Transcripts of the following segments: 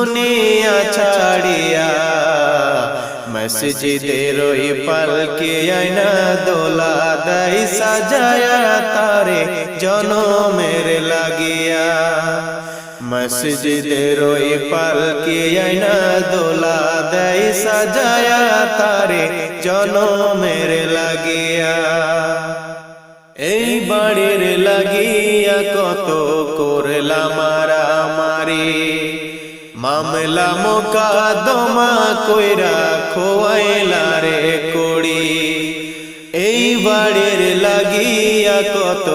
দুনিয়া ছাড়িয়া মসজিদের ওই পালকি আয়না দোলা দেয় সাজায়া তারে জনমের লাগিয়া মসজিদের ওই পালকি আয়না দোলা দেয় সাজায়া তারে জনমের লাগিয়া এই বাড়ির লাগিয়া কত করলাম মারামারি মামলা মোকদ্দমা কইরা খোয়াইলা রে কড়ি এই বাড়ির লাগিয়া কত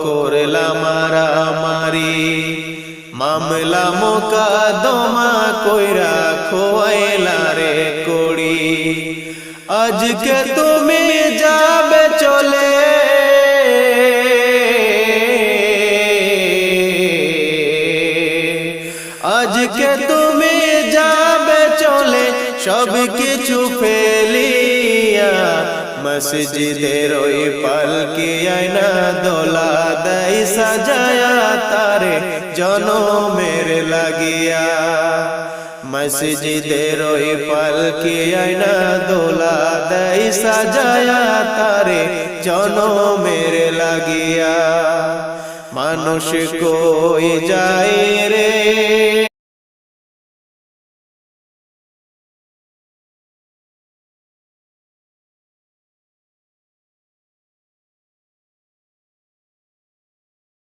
করলাম মারামারি মামলা মোকদ্দমা কইরা খোয়াইলা রে কড়ি আজকে তুমি যাবে চলে আজকে তুমি যাবে চলে সব কিছু ফেলিয়া মসজিদের ওই পালকি আয়না দোলা দেয় সাজায়া তারে জনমের লাগিয়া মসজিদের ওই পালকি আয়না দোলা দেয় সাজায়া তারে জনমের লাগিয়া মানুষ কই যায় রে